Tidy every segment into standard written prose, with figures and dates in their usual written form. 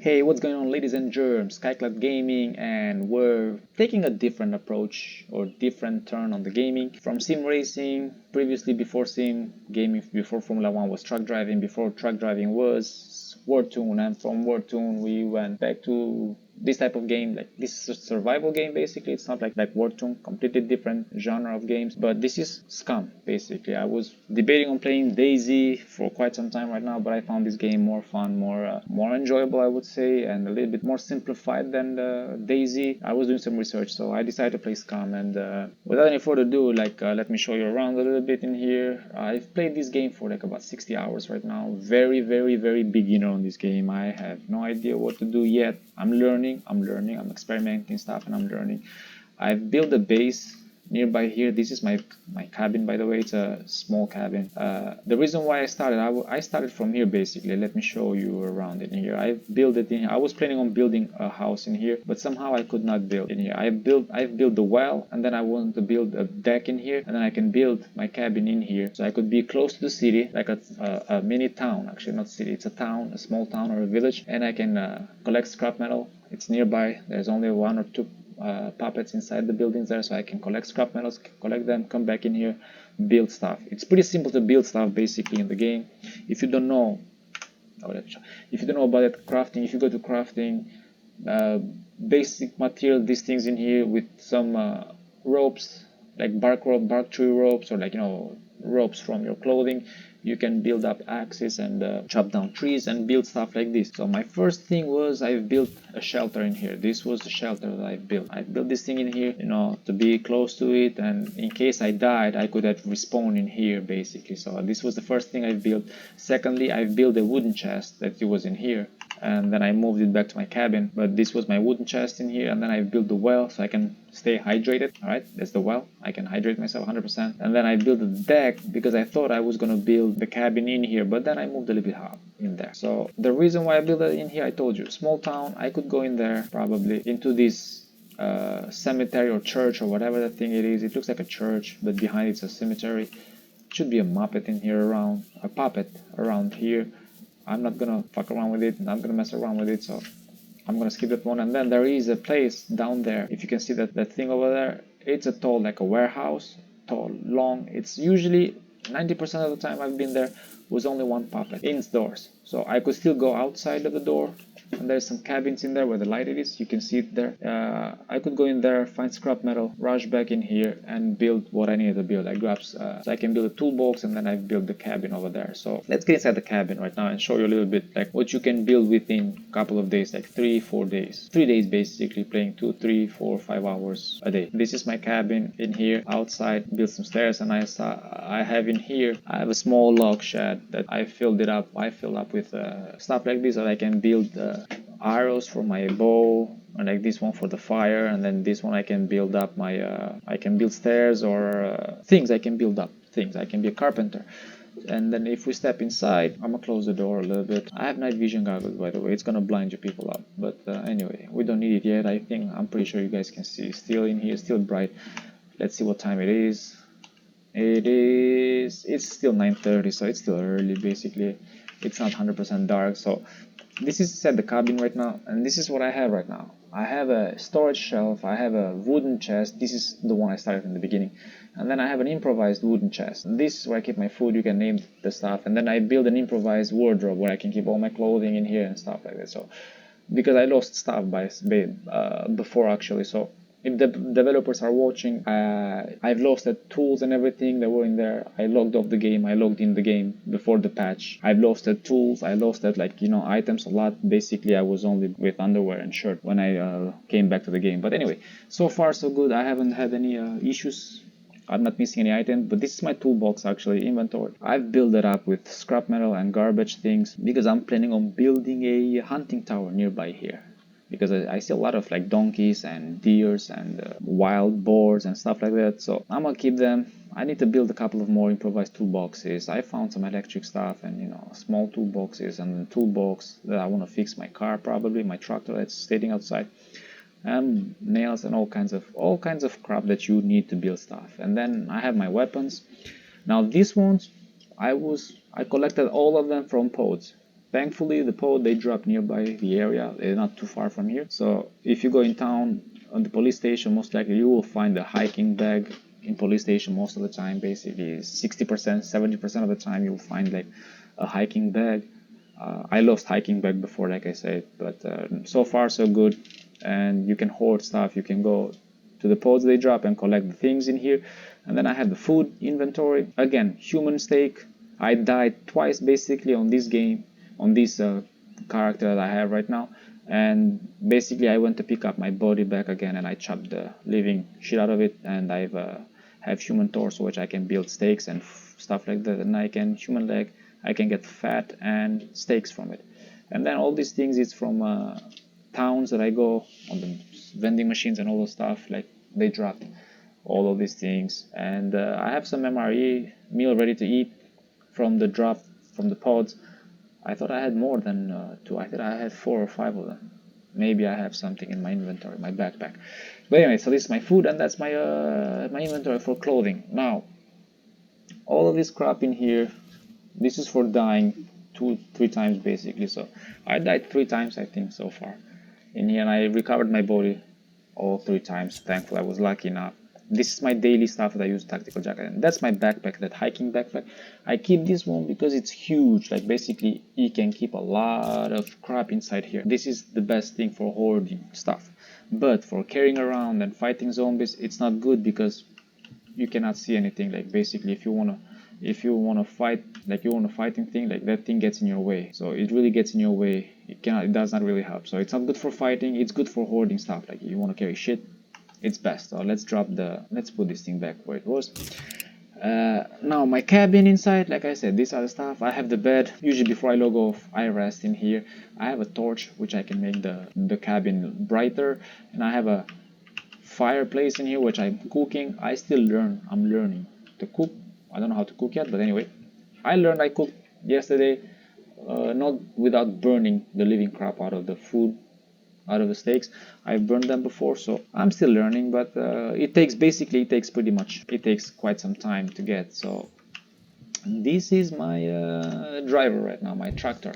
Hey, what's going on, ladies and germ? Skyclad Gaming, and we're taking a different approach or different turn on the gaming from sim racing. Previously, before sim gaming, before Formula 1 was truck driving, before truck driving was War Tune, and from War Tune we went back to this type of game. Like, this is a survival game basically. It's not like War Tune, completely different genre of games, but this is Scum basically. I was debating on playing Daisy for quite some time right now, but I found this game more fun, more enjoyable, I would say, and a little bit more simplified than Daisy. I was doing some research, so I decided to play Scum, and without any further ado, let me show you around a little bit in here. I've played this game for like about 60 hours right now. Very beginner on this game. I have no idea what to do yet. I'm learning, I'm experimenting stuff, and I'm learning. I've built a base nearby here. This is my cabin, by the way. It's a small cabin. The reason why I started, I started from here basically. Let me show you around in here. I've built it in here. I was planning on building a house in here, but somehow I could not build in here. I've built the well, and then I wanted to build a deck in here, and then I can build my cabin in here, so I could be close to the city, like a mini town. Actually, not city. It's a town, a small town or a village, and I can collect scrap metal. It's nearby. There's only one or two puppets inside the buildings there, so I can collect scrap metals, collect them, come back in here, build stuff. It's pretty simple to build stuff basically in the game. If you don't know, about it, crafting, if you go to crafting, basic material, these things in here with some ropes, like bark tree ropes, or ropes from your clothing. You can build up axes and chop down trees and build stuff like this. So my first thing was I've built a shelter in here. This was the shelter that I built. I built this thing in here, to be close to it, and in case I died, I could have respawned in here basically. So this was the first thing I built. Secondly, I built a wooden chest that it was in here, and then I moved it back to my cabin. But this was my wooden chest in here, and then I built the well so I can stay hydrated. All right, that's the well. I can hydrate myself 100%. And then I built a deck because I thought I was gonna build the cabin in here, but then I moved a little bit up in there. So the reason why I built it in here, I told you, small town. I could go in there probably into this cemetery or church or whatever that thing it is. It looks like a church, but behind it's a cemetery. Should be a Muppet in here around, a puppet around here. I'm not gonna fuck around with it, not gonna mess around with it, so I'm gonna skip that one. And then there is a place down there. If you can see that thing over there, it's a tall, like a warehouse, tall, long. It's usually 90% of the time I've been there was only one puppet indoors, so I could still go outside of the door. And there's some cabins in there where the light is. You can see it there. I could go in there, find scrap metal, rush back in here, and build what I needed to build. I grabbed, so I can build a toolbox, and then I built the cabin over there. So let's get inside the cabin right now and show you a little bit like what you can build within a couple of days, like 3-4 days. 3 days basically, playing 2, 3, 4, 5 hours a day. This is my cabin in here. Outside, build some stairs, and I have in here, I have a small log shed that I filled up with stuff like this, that I can build arrows for my bow, and like this one for the fire, and then this one I can build up my I can build stairs or things. I can build up things. I can be a carpenter. And then if we step inside, I'm gonna close the door a little bit. I have night vision goggles, by the way. It's gonna blind you people up, but anyway, we don't need it yet. I'm pretty sure you guys can see. Still in here, still bright. Let's see what time it is. It's still 9:30, so it's still early basically. It's not 100% dark. So this is inside the cabin right now, and this is what I have right now. I have a storage shelf, I have a wooden chest. This is the one I started in the beginning. And then I have an improvised wooden chest. And this is where I keep my food. You can name the stuff. And then I build an improvised wardrobe where I can keep all my clothing in here and stuff like that. So because I lost stuff before actually, so if the developers are watching, I've lost the tools and everything that were in there. I logged off the game. I logged in the game before the patch. I've lost the tools. I lost that, items a lot. Basically, I was only with underwear and shirt when I came back to the game. But anyway, so far so good. I haven't had any issues. I'm not missing any items, but this is my toolbox actually, inventory. I've built it up with scrap metal and garbage things because I'm planning on building a hunting tower nearby here. Because I see a lot of donkeys and deers and wild boars and stuff like that, so I'm gonna keep them. I need to build a couple of more improvised toolboxes. I found some electric stuff and small toolboxes, and a toolbox that I want to fix my car, probably my tractor that's sitting outside, and nails and all kinds of crap that you need to build stuff. And then I have my weapons. Now these ones, I collected all of them from pods. Thankfully, the pod, they drop nearby the area. They're not too far from here. So if you go in town, on the police station, most likely you will find a hiking bag in police station most of the time. Basically 60%, 70% of the time you'll find like a hiking bag. I lost hiking bag before, like I said, but so far so good. And you can hoard stuff. You can go to the pods they drop and collect the things in here. And then I have the food inventory. Again, human steak. I died twice basically on this game, on this character that I have right now. And basically I went to pick up my body back again, and I chopped the living shit out of it, and I've have human torso, which I can build steaks and stuff like that, and I can human leg, I can get fat and steaks from it. And then all these things is from towns that I go on the vending machines and all those stuff, like they dropped all of these things. And I have some MRE meal ready to eat from the drop from the pods. I thought I had more than 2. I thought I had 4 or 5 of them. Maybe I have something in my inventory, my backpack. But anyway, so this is my food, and that's my my inventory for clothing. Now, all of this crap in here, this is for dying 2-3 times basically. So I died 3 times I think so far in here, and I recovered my body all 3 times. Thankfully, I was lucky enough. This is my daily stuff that I use, tactical jacket, and that's my backpack, that hiking backpack. I keep this one because it's huge. Like basically, you can keep a lot of crap inside here. This is the best thing for hoarding stuff, but for carrying around and fighting zombies, it's not good because you cannot see anything. Like basically, if you wanna fight, like you want a fighting thing, like that thing gets in your way. So it really gets in your way. It does not really help. So it's not good for fighting. It's good for hoarding stuff. Like you want to carry shit, it's best. So let's put this thing back where it was. Now my cabin inside, like I said, these are the stuff. I have the bed. Usually before I log off, I rest in here. I have a torch which I can make the cabin brighter, and I have a fireplace in here which I'm cooking. I'm learning to cook. I don't know how to cook yet, but anyway, I cooked yesterday, not without burning the living crap out of the food, out of the steaks. I've burned them before, so I'm still learning, but it takes quite some time to get. So this is my driver right now, my tractor.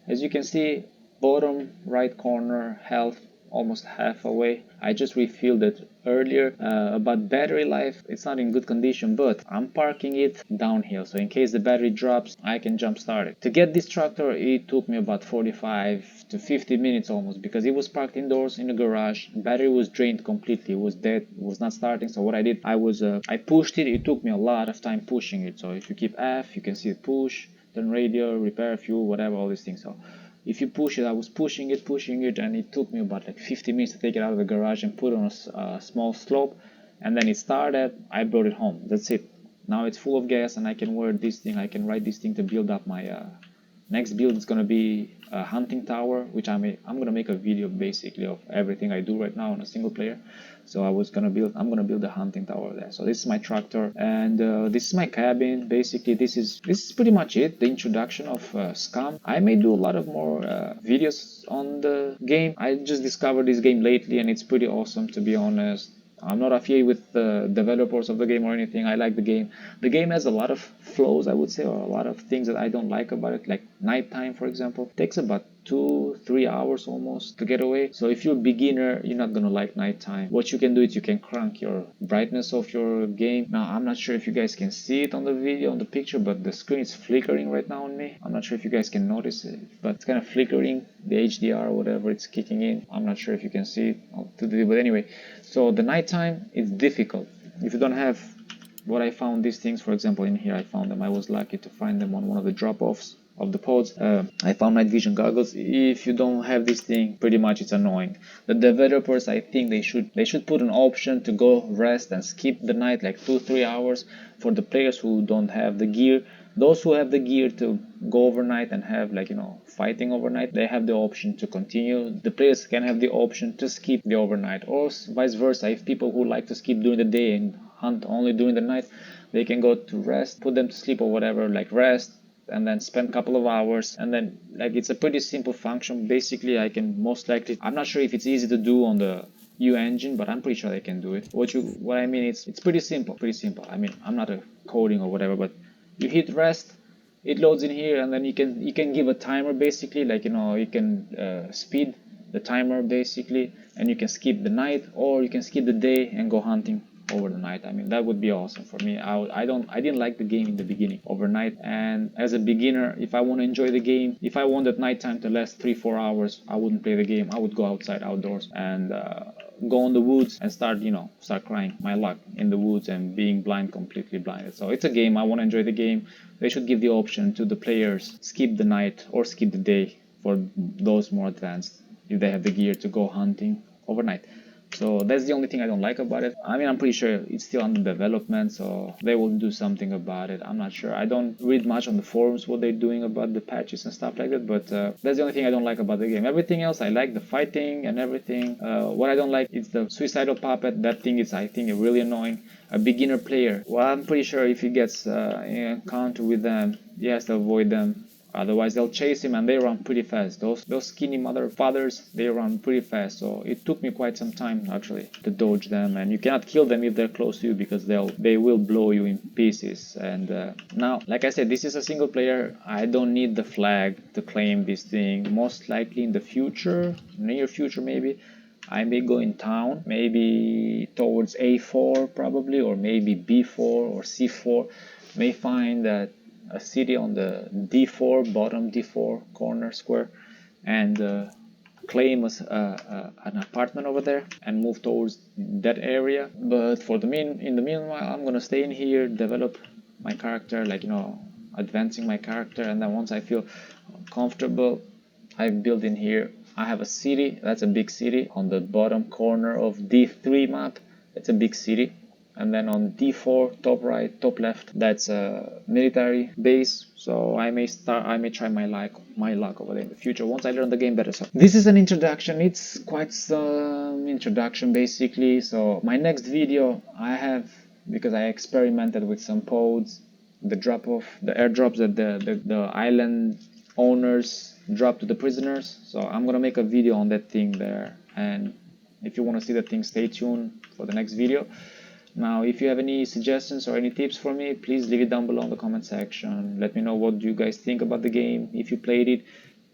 As you can see, bottom right corner, health, almost half away. I just refilled it earlier. About battery life, it's not in good condition, but I'm parking it downhill, so in case the battery drops, I can jump start it. To get this tractor, it took me about 45 to 50 minutes almost, because it was parked indoors in the garage. Battery was drained completely, it was dead, it was not starting. So what I did, I pushed it. It took me a lot of time pushing it. So if you keep F, you can see it push, turn radio, repair fuel, whatever, all these things. So if you push it, I was pushing it, and it took me about like 50 minutes to take it out of the garage and put it on a small slope, and then it started. I brought it home. That's it. Now it's full of gas, and I can wear this thing. I can ride this thing to build up my next build. Is gonna be a hunting tower, which I'm gonna make a video basically of everything I do right now on a single player. So I'm gonna build a hunting tower there. So this is my tractor, and this is my cabin. Basically, this is pretty much it. The introduction of Scum. I may do a lot of more videos on the game. I just discovered this game lately, and it's pretty awesome, to be honest. I'm not affiliated with the developers of the game or anything. I like the game. The game has a lot of flaws, I would say, or a lot of things that I don't like about it. Like nighttime, for example, it takes about 2-3 hours almost to get away. So if you're a beginner, you're not gonna like nighttime. What you can do is you can crank your brightness of your game. Now I'm not sure if you guys can see it on the video, on the picture, but the screen is flickering right now on me. I'm not sure if you guys can notice it, but it's kind of flickering. The HDR or whatever, it's kicking in. I'm not sure if you can see it, but anyway. So the nighttime is difficult if you don't have what I found. These things, for example, in here I found them. I was lucky to find them on one of the drop-offs of the pods. I found night vision goggles. If you don't have this thing, pretty much it's annoying. The developers, I think they should put an option to go rest and skip the night, like 2-3 hours, for the players who don't have the gear. Those who have the gear to go overnight and have, like, fighting overnight, they have the option to continue. The players can have the option to skip the overnight, or vice versa. If people who like to skip during the day and hunt only during the night, they can go to rest, put them to sleep or whatever, like rest, and then spend a couple of hours, and then, like, it's a pretty simple function. Basically, I'm not sure if it's easy to do on the U engine, but I'm pretty sure they can do it. What I mean, it's pretty simple. I mean, I'm not a coding or whatever, but you hit rest, it loads in here, and then you can give a timer basically, like you can speed the timer basically, and you can skip the night or you can skip the day and go hunting over the night. I mean, that would be awesome for me. I didn't like the game in the beginning overnight, and as a beginner, if I want to enjoy the game, if I wanted nighttime to last 3-4 hours, I wouldn't play the game. I would go outside, outdoors, and go in the woods and start crying my luck in the woods and being completely blinded. So it's a game. I want to enjoy the game. They should give the option to the players, skip the night or skip the day for those more advanced, if they have the gear to go hunting overnight. So that's the only thing I don't like about it. I mean, I'm pretty sure it's still under development, so they will do something about it. I'm not sure. I don't read much on the forums what they're doing about the patches and stuff like that, but that's the only thing I don't like about the game. Everything else, I like the fighting and everything. What I don't like is the suicidal puppet. That thing is, I think, really annoying. A beginner player, well, I'm pretty sure if he gets in encounter with them, he has to avoid them. Otherwise, they'll chase him and they run pretty fast. Those skinny mother fathers, they run pretty fast. So it took me quite some time actually to dodge them. And you cannot kill them if they're close to you, because they will blow you in pieces. And now, like I said, this is a single player. I don't need the flag to claim this thing. Most likely in the future, near future maybe, I may go in town, maybe towards A4 probably, or maybe B4 or C4. May find that a city on the D4, bottom D4 corner square, and claim an apartment over there and move towards that area. But for in the meanwhile, I'm gonna stay in here, develop my character, advancing my character, and then once I feel comfortable, I build in here. I have a city. That's a big city on the bottom corner of D3 map. It's a big city. And then on D4, top right, top left, that's a military base. So I may try my luck over there in the future once I learn the game better. So this is an introduction. It's quite some introduction basically. So my next video I have, because I experimented with some pods, the airdrops that the island owners drop to the prisoners. So I'm gonna make a video on that thing there, and if you want to see that thing, stay tuned for the next video. Now, if you have any suggestions or any tips for me, please leave it down below in the comment section. Let me know what you guys think about the game, if you played it.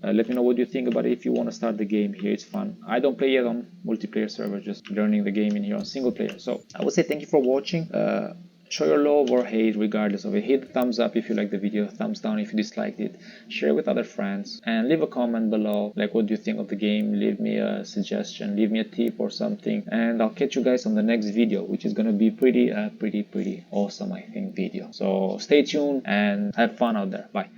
Let me know what you think about it if you want to start the game here. It's fun. I don't play yet on multiplayer servers, just learning the game in here on single player. So I would say thank you for watching. Show your love or hate regardless of it. Hit the thumbs up if you liked the video, thumbs down if you disliked it, share with other friends, and leave a comment below, like what do you think of the game. Leave me a suggestion, leave me a tip or something, and I'll catch you guys on the next video, which is gonna be pretty awesome, I think, video. So stay tuned and have fun out there. Bye.